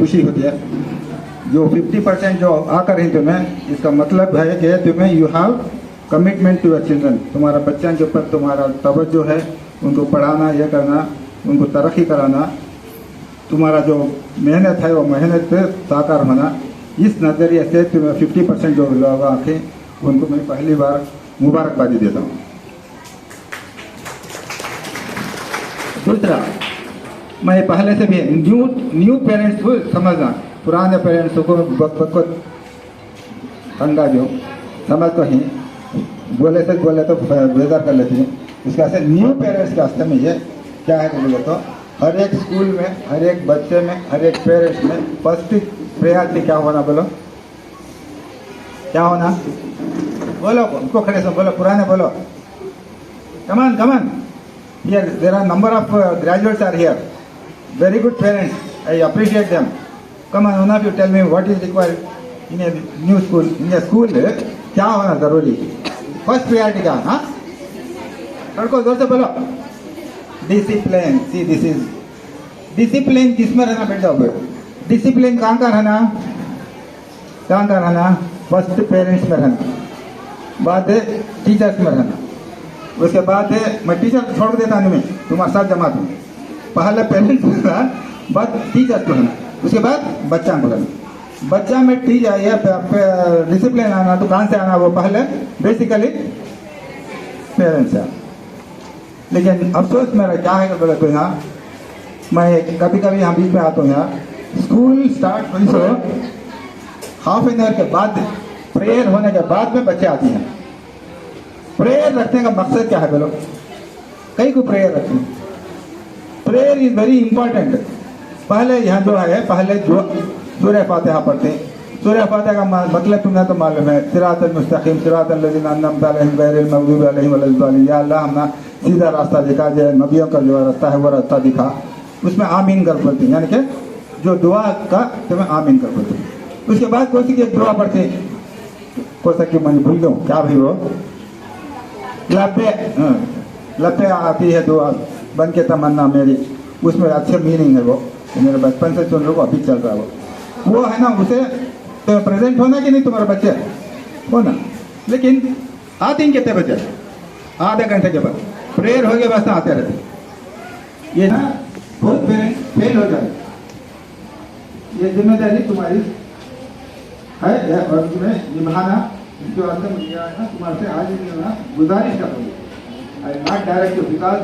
खुशी होती है। जो 50% जो आकर रही तुम्हें, इसका मतलब है कि तुम्हें you have commitment to your children. तुम्हारा बच्चों के ऊपर तुम्हारा तवज्जो है, उनको पढ़ाना, यह करना, उनको तरक्की कराना। तुम्हारा जो मेहनत है वो मेहनत पे साकार होना। इस नज़रिए से तुम्हें 50% जो लोग आके उनको मैं पहली बार मुबारकबादी देता हूँ। दूसरा, मैं पहले से भी न्यू पेरेंट्स को समझना, पुराने पेरेंट्स को बहुत तंगा जो समझ तो ही बोले तो बेजार कर लेती है। इसका से न्यू पेरेंट्स के वास्ते में ये क्या है बोले तो, हर एक स्कूल में, हर एक बच्चे में, हर एक पेरेंट्स में फर्स्ट प्रायोरिटी क्या होना, बोलो क्या होना? बोलो, उसको खड़े से बोलो, पुराने बोलो, कमान कमान। Here there are number of graduates are here, very good parents, I appreciate them. Come on, one of you tell me what is required in a new school. In a school क्या होना जरूरी, first priority क्या? हाँ, लड़को जोर से बोलो। Discipline. See this is discipline. किसमें रहना बेटा? डिसिप्लिन कहाँ का रहना? कहाँ का रहना? फर्स्ट पेरेंट्स में रहना, बाद है टीचर्स में रहना, उसके बाद है, मैं टीचर छोड़ देता नहीं, मैं तुम्हारे साथ जमा दूँ। पहले पेरेंट्स में रहना, बाद टीचर्स में रहना, उसके बाद बच्चा में रहना। बच्चा में टीचर डिसिप्लिन आना तो कहाँ से आना? वो पहले बेसिकली पेरेंट्स है। लेकिन अफसोस मेरा क्या है बोले तो, यहाँ मैं कभी कभी यहाँ बीच में आता हूँ, यहाँ स्कूल स्टार्ट हुई तो हाफ एन आवर के बाद, प्रेयर होने के बाद में बच्चे आती हैं। प्रेयर रखने का मकसद क्या है बोलो? कई को प्रेयर रखते हैं। Prayer is very important. पहले यहाँ जो है, पहले जो सूरह फातिहा पढ़ते हैं। सूरह फातिहा का मतलब तुम्हें तो मालूम है, सिरातल मुस्तकीम सिरातल लज़ीना अनअमता अलैहिम गैरिल मग़ज़ूबि अलैहिम वलद्दालिन। या अल्लाह हमने सीधा रास्ता दिखा, जो नबियों का जो रास्ता है वो रास्ता दिखा। उसमें आमीन कर पढ़ते हैं, यानी कि जो दुआ का तुम्हें आमीन कर पढ़ते हैं। उसके बाद कौन सी एक दुआ पढ़ते हैं, कौन सा कि मैं भूल गया क्या भाई, वो लपे आती है दुआ बन के तमन्ना मेरी। उसमें अच्छे मीनिंग है, वो मेरे बचपन से सुन लो, अभी चल रहा है वो है ना। उसे तो प्रेजेंट होना कि नहीं तुम्हारे बच्चे होना। लेकिन आते हैं कितने बच्चे? आधे घंटे के बाद प्रेयर हो गया, बस आते रहते। ये ना बहुत पेरेंट्स फेल हो जाए। ये जिम्मेदारी तुम्हारी है और तुम्हें निभाना। इसके वास्ते मुझे ना तुम्हारे से आज ना गुजारिश करूँगी। आई नॉट डायरेक्ट टू, बिकॉज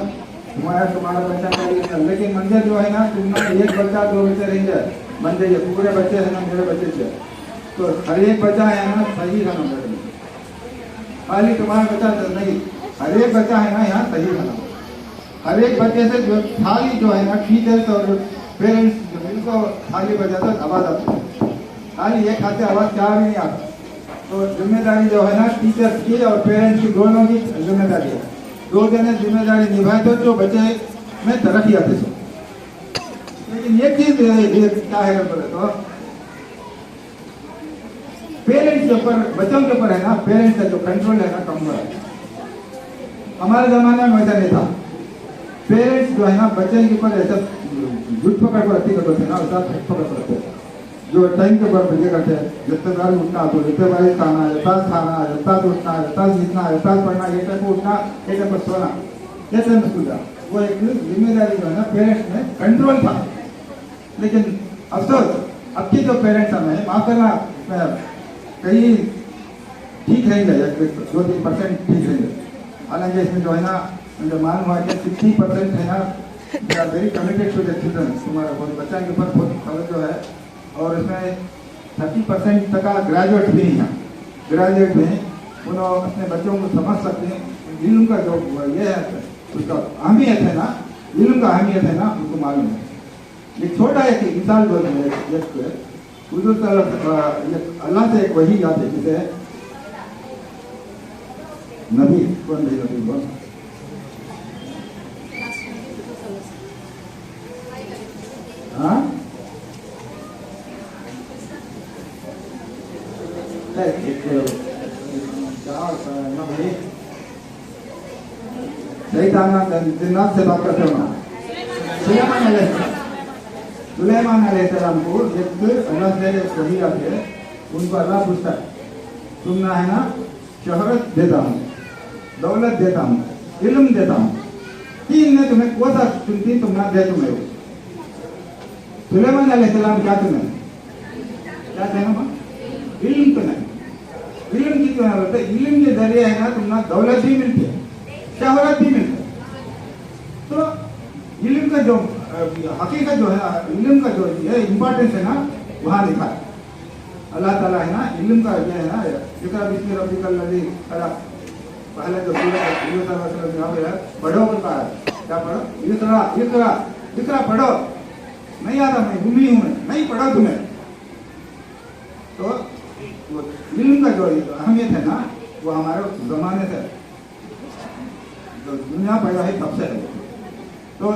तुम्हारा बच्चा का, लेकिन मंदिर जो है ना, तुम्हारा एक बच्चा दो बच्चे रहेंगे, मंदिर ये पूरे बच्चे हैं ना मेरे बच्चे से, तो हर एक बच्चा है ना सही है ना, खाली तुम्हारा बच्चा नहीं, हर एक बच्चा है ना यहाँ सही है ना। हर एक बच्चे से जो खाली जो है ना टीचर्स और पेरेंट्स इनको खाली बजा तो आवाज़ आती है, खाली एक हाथ से आवाज़ क्या भी नहीं आता। तो जिम्मेदारी जो है ना टीचर्स की और पेरेंट्स की, दोनों की जिम्मेदारी है। दो जने जिम्मेदारी निभाए तो बच्चे में तरक्की आती है। लेकिन एक चीज क्या है बोले तो, पेरेंट्स के ऊपर, बच्चों के ऊपर है ना, पेरेंट्स का जो कंट्रोल है ना कम हो रहा है। हमारे जमाने में वैसा नहीं था। पेरेंट्स जो है ना बच्चे के ऊपर ऐसा जुट पकड़ को रखती करते थे ना, वैसा पकड़ करते, जो टाइम के ऊपर भेजे करते हैं। जितने बार उठना तो जितने बार खाना, जितना उठना, जितना जीतना, जितना पढ़ना, एक टाइम को उठना, एक टाइम को सोना, ये टाइम स्कूल था। वो एक जिम्मेदारी जो है ना पेरेंट्स में कंट्रोल था। लेकिन अफसोस अब की जो पेरेंट्स हमें माफ करना, कहीं ठीक रहेंगे, 2-3% ठीक रहेंगे। हालांकि इसमें जो है ना मुझे मालूम हुआ कि 60% है ना very committed to the children. तुम्हारा बहुत बच्चा के ऊपर बहुत तवज्जो है। और इसमें 30% तक का ग्रेजुएट भी हैं, ग्रेजुएट में उन्होंने अपने बच्चों को समझ सकते हैं। इल्म का जो ये है उसका अहमियत है ना, इल्म का अहमियत है ना, उनको मालूम है। एक छोटा एक मिसाल बोल रहे हैं, अल्लाह से एक वही याद है, जिसे नबी कौन नहीं नबी बोल, हाँ जिन्नात से बात करते हो ना, सुलेमान अलैहिस्सलाम को एक अल्लाह से वही आती है, उनको अल्लाह पूछता है तुम ना है ना शोहरत देता हूँ, दौलत देता हूँ, इल्म देता हूँ, तीन ने तुम्हें कौन सा चुनती तुम ना दे तुम्हें। सुलेमान अलैहिस्सलाम क्या तुम्हें क्या देना, इल्म तो नहीं, इल्म की क्यों बोलते, इल्म के जरिए है ना तुम ना दौलत भी मिलती है, शोहरत भी मिलती है। तो इल्म का जो हकीकत जो है, इल्म का जो है इम्पोर्टेंस है ना वहाँ लिखा है। अल्लाह ताला है ना इल्म का जो है ना, जिक्र बिस्मिल्लाह रब्बिकल लज़ी खलक़, पहले जो सूरह है पढ़ो बोलता है, क्या पढ़ो, इक़रा इक़रा इक़रा पढ़ो, नहीं आता मैं गुमी हूँ, नहीं पढ़ा तुम्हें। तो इल्म का जो अहमियत है ना वो हमारे जमाने से जो दुनिया पैदा है तब से है। तो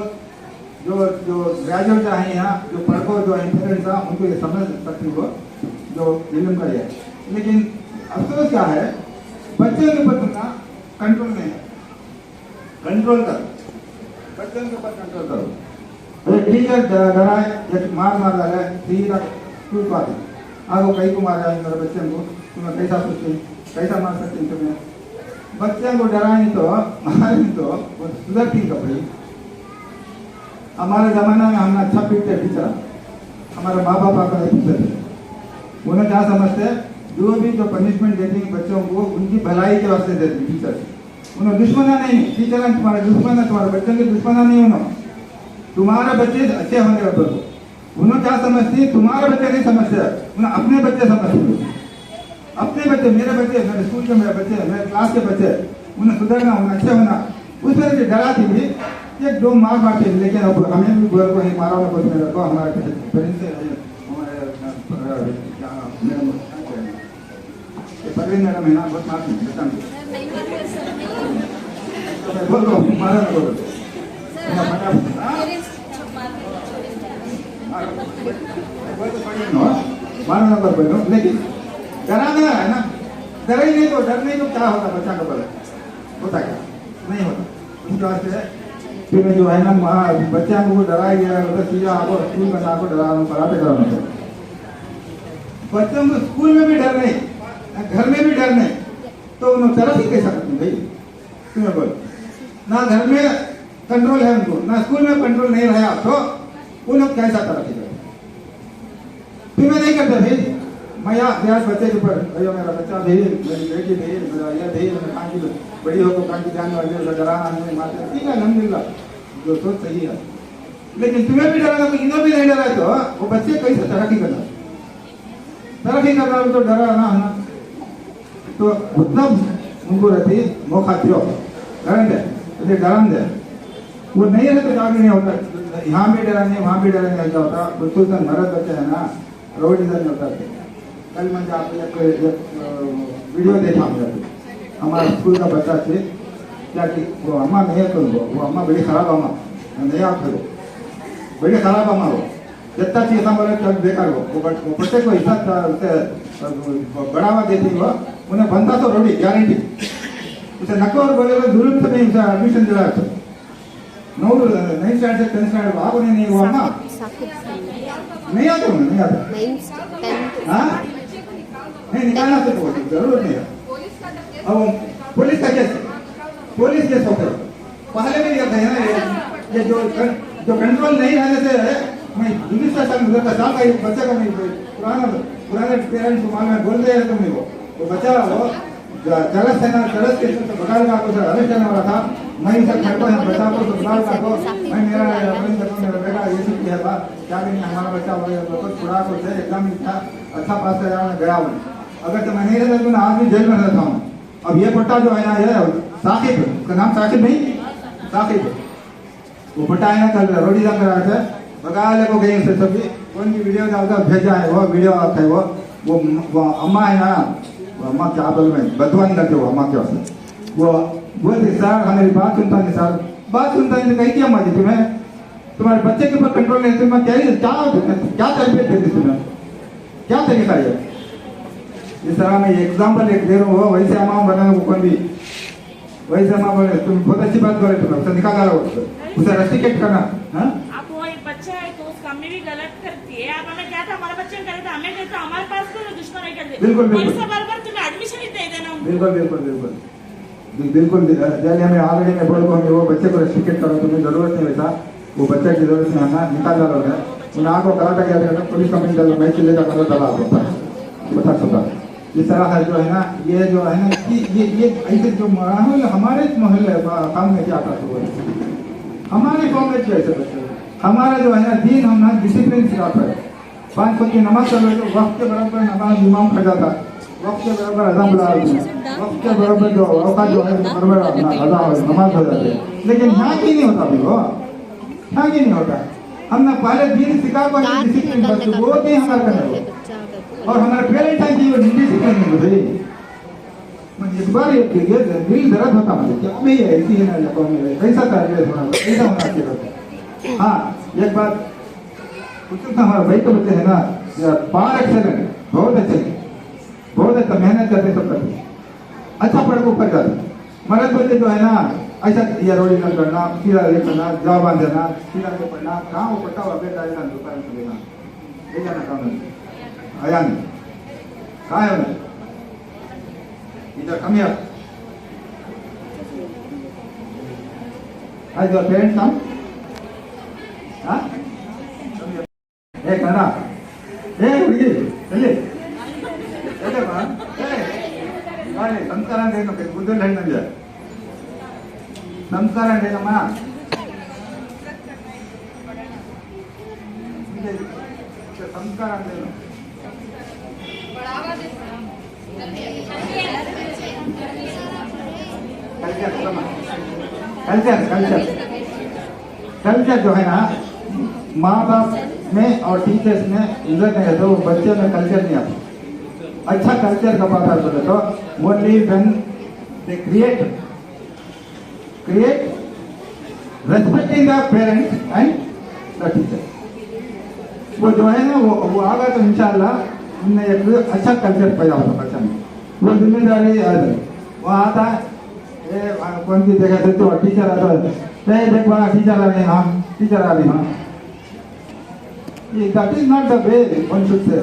जो जो ग्रेजुएट है यहाँ, जो पढ़ो जो इंफेरेंस था उनको ये समझ सकती हो जो इल्म का है। लेकिन अफसोस क्या है, बच्चों के ऊपर तुमका कंट्रोल नहीं है, कंट्रोल करो, बच्चों के ऊपर कंट्रोल करो। एक टीचर डराए, एक मार डाले, सीधा स्कूल को आती आगो कहीं को मारा है मेरे बच्चे को, तुम्हें कैसा सोचती, कैसा मार सकती तुम्हें। बच्चे को डराए तो मारे तो वो सुधरती कपड़ी। हमारे जमाना में हमने अच्छा पीटते टीचर, हमारे माँ बाप का पूछते थे, उन्हें क्या समझते, जो भी जो पनिशमेंट देती है बच्चों को उनकी भलाई के वास्ते देती टीचर, उन्हें दुश्मना नहीं, टीचर तुम्हारे दुश्मन है, तुम्हारे बच्चों के दुश्मना नहीं, उन्होंने तुम्हारे बच्चे अच्छे होंगे। उन्होंने क्या समझती, तुम्हारे बच्चे नहीं समझते, उन्हें अपने बच्चे समझते, अपने बच्चे, मेरे बच्चे, मेरे स्कूल के मेरे बच्चे, मेरे क्लास के बच्चे, उन्हें सुधरना, उन्हें अच्छे होना, उस तरह से डराती भी एक दो मार मारते। लेकिन अब हमें भी बोल को मारा हुआ कुछ मेरे को, हमारे पेरेंट्स से परवीन मैडम है ना बहुत मारती बच्चा बोल दो, मारा ना बोलो मारना ना बोलो। लेकिन डराना है ना, डर ही नहीं तो, डर नहीं तो क्या होता बच्चा का बोले, होता क्या नहीं होता। उसके वास्ते फिर जो है ना बच्चा को डराया गया मतलब सीधा आपको स्कूल में आपको डराना पढ़ाते कराना चाहिए। बच्चों को स्कूल में भी डर नहीं, घर में भी डर नहीं, तो उन्हें तरफ ही कैसा करती भाई तुम्हें बोल, ना घर में कंट्रोल है उनको, ना स्कूल में कंट्रोल नहीं रहा, तो उन्हें कैसा तरफ ही करते तुम्हें नहीं करते भाई। मैं यार बच्चे के ऊपर भैया मेरा बच्चा भी, मेरी बेटी भी, मेरा यह भी, मैंने कहा कि बड़ी हो तो कहाँ की जाने वाली डराना नहीं मारते, ठीक है अल्हम्दुलिल्लाह जो सोच सही है। लेकिन तुम्हें भी डराना तो इन्हें भी नहीं डरा, तो वो बच्चे कैसे तरक्की करना, तरक्की करना तो डराना है ना, तो उतना उनको रहती मौका दियो, डरन दे, वो नहीं रहते तो आगे नहीं होता। यहाँ भी डराने वहाँ भी डराने ऐसा होता, खुसूसन मर्द बच्चे है ना रोड इधर नहीं होता। कल मैंने आपको एक वीडियो देखा, हमारे स्कूल का बच्चा थे क्या कि वो अम्मा नहीं है, तो वो अम्मा बड़ी खराब अम्मा नहीं आते, वो बड़ी खराब अम्मा, वो जितना चीज बोले तब बेकार, वो बच्चे को इतना बढ़ावा देती वो, उन्हें बनता तो रोटी गारंटी, उसे नको और बोले जरूरत नहीं उसे एडमिशन दिलाया तो नौ नहीं स्टैंड से 10 स्टैंड आप नहीं वो अम्मा नहीं आते, उन्हें नहीं आता, हाँ नहीं निकालना तो जरूरत नहीं है। अब पुलिस का केस होता है, पहले भी कहते हैं ना ये जो कंट्रोल नहीं रहने से मैं 19 साल का बच्चा का पुराने पेरेंट्स को मालूम है, बोल रहे हैं तुमने वो बच्चा वो चरस है ना, चरस के बगाल का कुछ अरेस्ट करने वाला था, मैं इसे खड़को है बच्चा को बगाल का को मैं मेरा बेटा ये सब किया था क्या भी नहीं, हमारा बच्चा हो छुड़ा को एग्जाम था अच्छा पास कर गया हूँ, अगर तो मैं नहीं रहता तो आज भी जेल में रहता हूँ। अब ये पट्टा जो है ना ये साकिब, उसका नाम साकिब नहीं साकिब, वो पट्टा है ना कल रोटी जम रहा था बगाले को गई उसे सभी कौन की वीडियो डालकर भेजा है, वो वीडियो आता है वो अम्मा है ना, वो अम्मा क्या बोल में बदवानी करते वो अम्मा के वास्ते, वो बोलते सर हमारी बात सुनता नहीं, सर बात सुनता नहीं कहीं क्या मारी तुम्हें, तुम्हारे बच्चे के ऊपर कंट्रोल नहीं, तुम्हें क्या तरबियत देती तुम्हें, क्या तरीका है। इस तरह मैं एग्जाम्पल एक दे रहा हूँ, वैसे अमाउंट बनाना कौन भी वैसे अमाउंट बोले तुम बहुत अच्छी बात बोले, तुम उसे निकाल उसे रेस्ट्रिकेट करना, हाँ बच्चा है तो उस काम में भी गलत करती है। आप हमें क्या था, हमारा बच्चा करे तो हमें कहते हमारे पास तो दुश्मन है करते। बिल्कुल बिल्कुल बार तुम्हें एडमिशन ही दे देना। बिल्कुल बिल्कुल बिल्कुल बिल्कुल जैसे हमें ऑलरेडी मैं बोल को हमें वो बच्चे को रेस्ट्रिक्ट करो, तुम्हें जरूरत नहीं वैसा, वो बच्चे की जरूरत नहीं आना निकाल डालो है उन आँख को कराटा गया था पुलिस कंप्लेंट डालो, मैं चिल्ले का करो दला होता है बता सकता। इस तरह है जो है ना, ये जो है ना कि ये ऐसे जो माहौल हमारे मोहल्ले काम में क्या आता है, हमारे गाँव में कैसे बच्चे हमारा जो है ना दीन हम ना डिसिप्लिन सिखाता है। 5 वक्त की नमाज चल रही तो वक्त के बराबर नमाज इमाम खड़ा था, वक्त के बराबर अज़ान बुला रही है, वक्त के बराबर जो औकात जो है बराबर अपना अदा हो नमाज हो जाती है। लेकिन यहाँ की नहीं होता, भी वो यहाँ की नहीं होता। हमने पहले दीन सिखा को डिसिप्लिन वो नहीं हमारे करने और हमारे पेरेंट्स हैं कि वो डिसिप्लिन नहीं भाई। मैं इस बार ये दिल दर्द होता मुझे क्या मैं ये ऐसी है ना लगो में कैसा था ये होना ऐसा होना चाहिए। हाँ एक बात कुछ हमारे भाई के बच्चे है ना पार एक्सेलेंट बहुत अच्छे मेहनत करते सब करते अच्छा पढ़ को ऊपर जाते। मर्द बच्चे जो है ना ऐसा ये रोडी न करना, सीधा ले करना, जवाब बांधना, सीधा से पढ़ना, कहाँ वो पट्टा हुआ बेटा ऐसा दुकान से लेना ले जाना काम नहीं आया नहीं कहाँ है उन्हें इधर कम यार आज जो पेरेंट्स हम हाँ करना हुई चलिए ಸಂಸ್ಕಾರ ಅಂದ್ರೆ ಏನು ಬುದ್ಧಲ್ಲಿ ಹೆಣ್ಣಂಗೆ ಸಂಸ್ಕಾರ ಅಂದ್ರೆ ಏನಮ್ಮ ಸಂಸ್ಕಾರ ಅಂದ್ರೆ ಏನು कल्चर जो है ना माँ बाप में और टीचर्स में इज्जत नहीं है तो बच्चे में कल्चर नहीं आता। अच्छा कल्चर का बात बोले तो only when they create respecting the parents and the teacher, वो जो है ना वो आगा तो इंशाल्लाह उनमें एक अच्छा कल्चर पैदा होता बच्चा में। वो जिम्मेदारी वो आता है कौन सी जगह से तो टीचर आता है देख बड़ा टीचर आ रही हाँ टीचर आ रही हाँ that is not the way one should say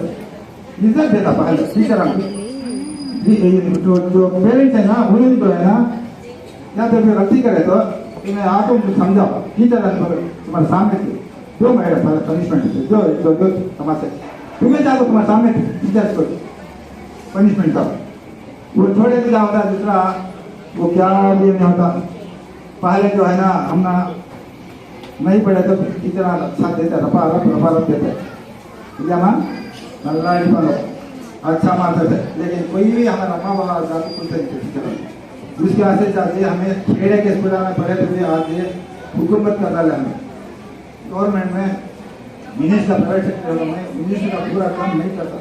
इज्जत देता पहले टीचर जो पेरेंट्स है ना उन्हें तो है ना या तो फिर गलती करे तो तुम्हें आपको समझाओ टीचर तुम्हारे सामने थे जो मेरा पनिशमेंट जो जो जो तुम्हारे तुम्हें चाहो तुम्हारे सामने टीचर को पनिशमेंट दो। वो छोड़े तो क्या होता है दूसरा वो क्या ये नहीं होता। पहले जो है ना हम ना नहीं पढ़े तो टीचर साथ देते रफा रफ देते क्या मां नल्ला अच्छा मानते थे। लेकिन कोई भी हमारा माँ बाबा जाति कुछ उसके वजह से चाहिए हमें खेड़े के स्कूल में पढ़े थे आज ये हुकूमत का दल है। हमें गवर्नमेंट में मिनिस्टर प्राइवेट सेक्टर में मिनिस्टर का पूरा काम नहीं करता।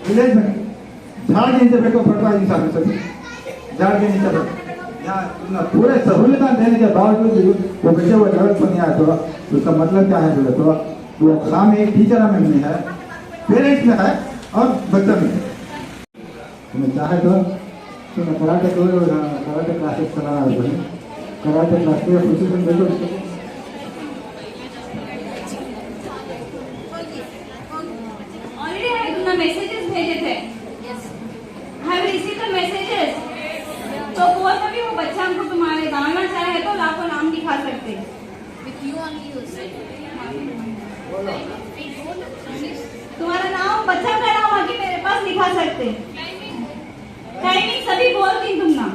विलेज में झाड़ के नीचे बैठो पढ़वा इंसान सभी झाड़ के नीचे बैठो यहाँ पूरे सहूलियत देने के बावजूद वो बच्चे वो डेवलप नहीं आया तो उसका मतलब क्या है बोले तो वो काम एक टीचर में नहीं है पेरेंट्स में है और बच्चा में। तुम्हें चाहे तो तुम्हें कराटे क्लासेस चलाना है कराटे क्लास के प्रोसीजर देखो मैसेजेस भेजे थे हैव रिसीव द मैसेजेस तो कोई भी वो बच्चा हमको तुम्हारे डालना चाहे तो लाखों नाम दिखा सकते हैं विद यू ओनली तुम्हारा नाम बच्चा का नाम आके मेरे पास लिखा सकते हैं। टाइमिंग सभी बोलती तुम ना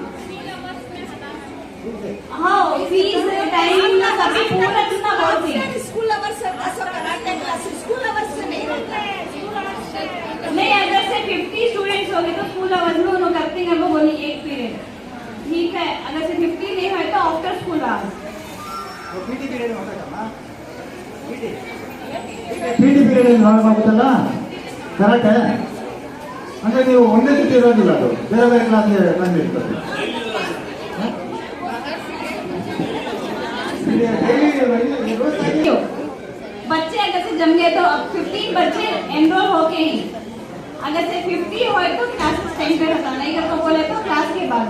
हाँ फीस टाइमिंग ना सभी पूरा तुम ना बोलती स्कूल अवर्स असो कराटे क्लास स्कूल अवर्स से नहीं होता है। नहीं अगर से 50 स्टूडेंट्स होंगे तो स्कूल अवर्स में उन्होंने करते हैं वो बोली एक पीरियड ठीक है। अगर से 50 नहीं है तो आफ्टर स्कूल आवर्स तो पीटी पीरियड होता है ना पीटी पीरियड ನೋಡಬಹುದಲ್ಲ ಕರೆಕ್ಟ್ ಅಂದ್ರೆ ನೀವು ಒಂದೇ ಸತಿ ಇರೋದಿಲ್ಲ ಅದು ಬೇರೆ ಬೇರೆ ಕ್ಲಾಸ್ಗೆ ಬಂದು ಇರ್ತದೆ बच्चे अगर से जम गए तो अब 15 बच्चे एनरोल होके ही अगर से 50 हो तो क्लास टाइम पे होता नहीं तो बोले तो क्लास के बाद